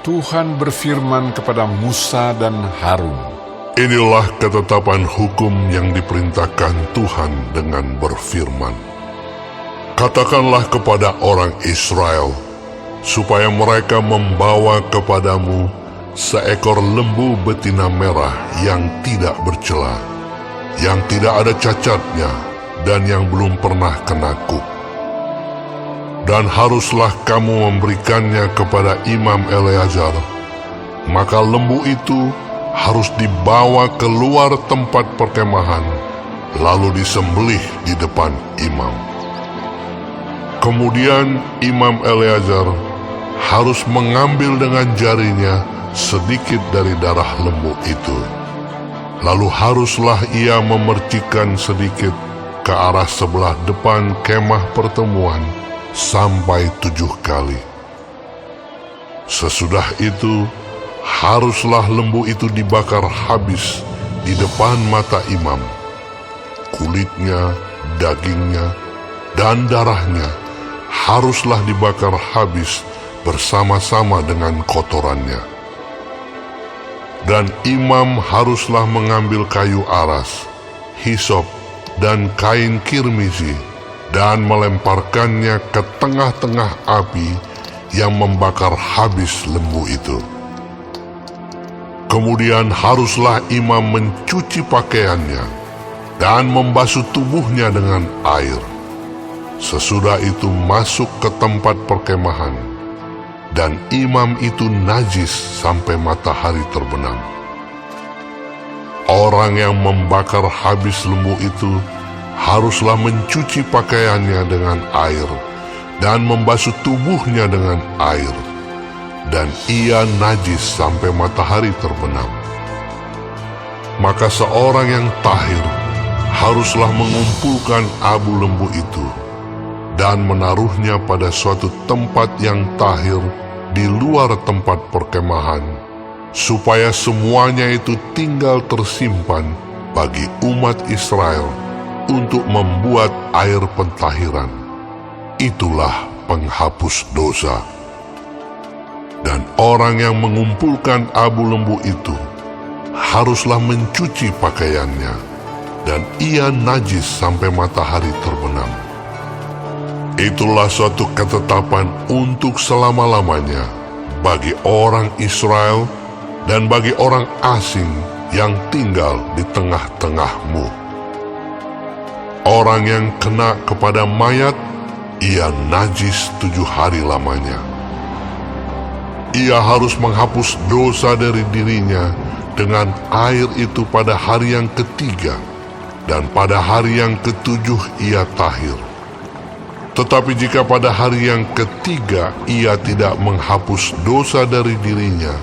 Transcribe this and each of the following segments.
Tuhan berfirman kepada Musa dan Harun, Inilah ketetapan hukum yang diperintahkan Tuhan dengan berfirman. Katakanlah kepada orang Israel, supaya mereka membawa kepadamu seekor lembu betina merah yang tidak bercela, yang tidak ada cacatnya, dan yang belum pernah kena kuk. Dan haruslah kamu memberikannya kepada Imam Eleazar. Maka lembu itu harus dibawa keluar tempat perkemahan, lalu disembelih di depan imam. Kemudian Imam Eleazar harus mengambil dengan jarinya sedikit dari darah lembu itu. Lalu haruslah ia memercikkan sedikit ke arah sebelah depan kemah pertemuan sampai 7 kali. Sesudah itu, haruslah lembu itu dibakar habis di depan mata imam. Kulitnya, dagingnya, dan darahnya haruslah dibakar habis bersama-sama dengan kotorannya. Dan imam haruslah mengambil kayu aras, hisop, dan kain kirmizi, dan melemparkannya ke tengah-tengah api yang membakar habis lembu itu. Kemudian haruslah imam mencuci pakaiannya dan membasuh tubuhnya dengan air. Sesudah itu masuk ke tempat perkemahan, dan imam itu najis sampai matahari terbenam. Orang yang membakar habis lembu itu haruslah mencuci pakaiannya dengan air dan membasuh tubuhnya dengan air, dan ia najis sampai matahari terbenam. Maka seorang yang tahir haruslah mengumpulkan abu lembu itu dan menaruhnya pada suatu tempat yang tahir di luar tempat perkemahan, supaya semuanya itu tinggal tersimpan bagi umat Israel untuk membuat air pentahiran. Itulah penghapus dosa. Dan orang yang mengumpulkan abu lembu itu haruslah mencuci pakaiannya, dan ia najis sampai matahari terbenam. Itulah suatu ketetapan untuk selama-lamanya bagi orang Israel dan bagi orang asing yang tinggal di tengah-tengahmu. Orang yang kena kepada mayat, ia najis 7 hari lamanya. Ia harus menghapus dosa dari dirinya dengan air itu pada hari yang ketiga, dan pada hari yang ketujuh ia tahir. Tetapi jika pada hari yang ketiga ia tidak menghapus dosa dari dirinya,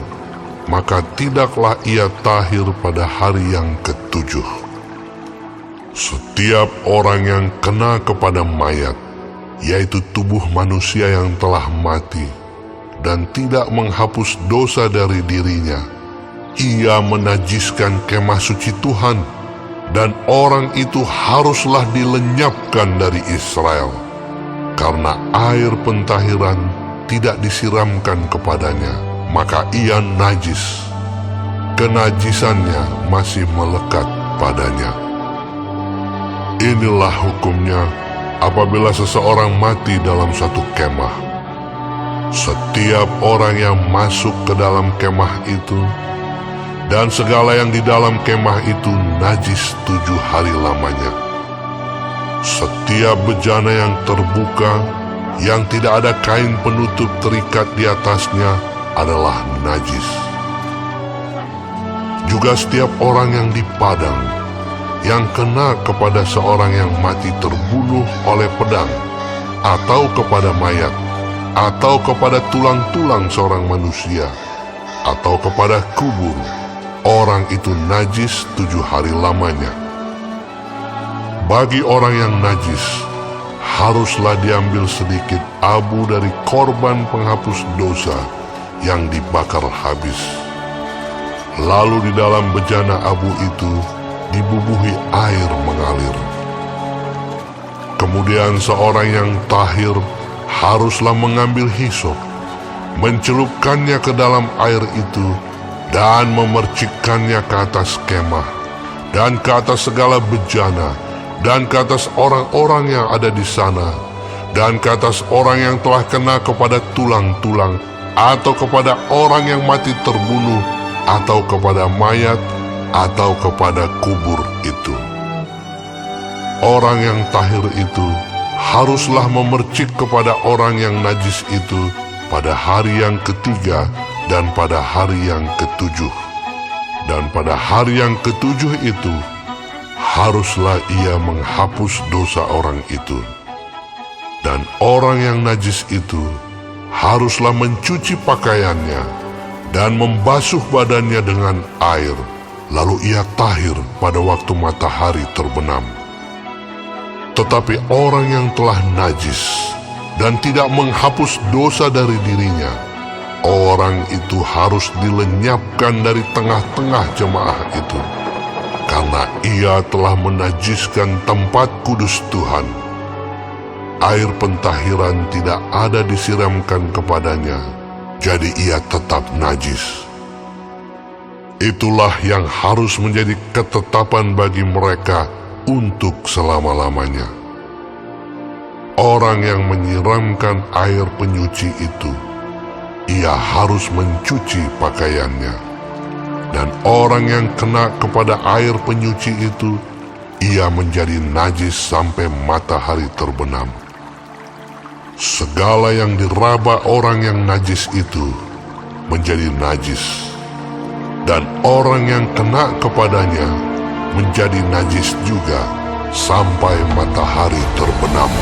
maka tidaklah ia tahir pada hari yang ketujuh. Setiap orang yang kena kepada mayat, yaitu tubuh manusia yang telah mati, dan tidak menghapus dosa dari dirinya, ia menajiskan kemah suci Tuhan, dan orang itu haruslah dilenyapkan dari Israel, karena air pentahiran tidak disiramkan kepadanya, maka ia najis. Kenajisannya masih melekat padanya. Inilah hukumnya apabila seseorang mati dalam satu kemah. Setiap orang yang masuk ke dalam kemah itu dan segala yang di dalam kemah itu najis 7 hari lamanya. Setiap bejana yang terbuka, yang tidak ada kain penutup terikat di atasnya, adalah najis. Juga setiap orang yang di padang, yang kena kepada seorang yang mati terbunuh oleh pedang, atau kepada mayat, atau kepada tulang-tulang seorang manusia, atau kepada kubur, orang itu najis 7 hari lamanya. Bagi orang yang najis, haruslah diambil sedikit abu dari korban penghapus dosa yang dibakar habis. Lalu di dalam bejana abu itu dibubuhi air mengalir. Kemudian seorang yang tahir haruslah mengambil hisop mencelupkannya ke dalam air itu, dan memercikkannya ke atas kemah, dan ke atas segala bejana, dan ke atas orang-orang yang ada di sana, dan ke atas orang yang telah kena kepada tulang-tulang, atau kepada orang yang mati terbunuh, atau kepada mayat, atau kepada kubur itu. Orang yang tahir itu haruslah memercik kepada orang yang najis itu pada hari yang ketiga dan pada hari yang ketujuh. Dan pada hari yang ketujuh itu haruslah ia menghapus dosa orang itu. Dan orang yang najis itu haruslah mencuci pakaiannya dan membasuh badannya dengan air, lalu ia tahir pada waktu matahari terbenam. Tetapi orang yang telah najis dan tidak menghapus dosa dari dirinya, orang itu harus dilenyapkan dari tengah-tengah jemaah itu, karena ia telah menajiskan tempat kudus Tuhan. Air pentahiran tidak ada disiramkan kepadanya, jadi ia tetap najis. Itulah yang harus menjadi ketetapan bagi mereka untuk selama-lamanya. Orang yang menyiramkan air penyuci itu, ia harus mencuci pakaiannya. Dan orang yang kena kepada air penyuci itu, ia menjadi najis sampai matahari terbenam. Segala yang diraba orang yang najis itu menjadi najis, dan orang yang kena kepadanya menjadi najis juga sampai matahari terbenam.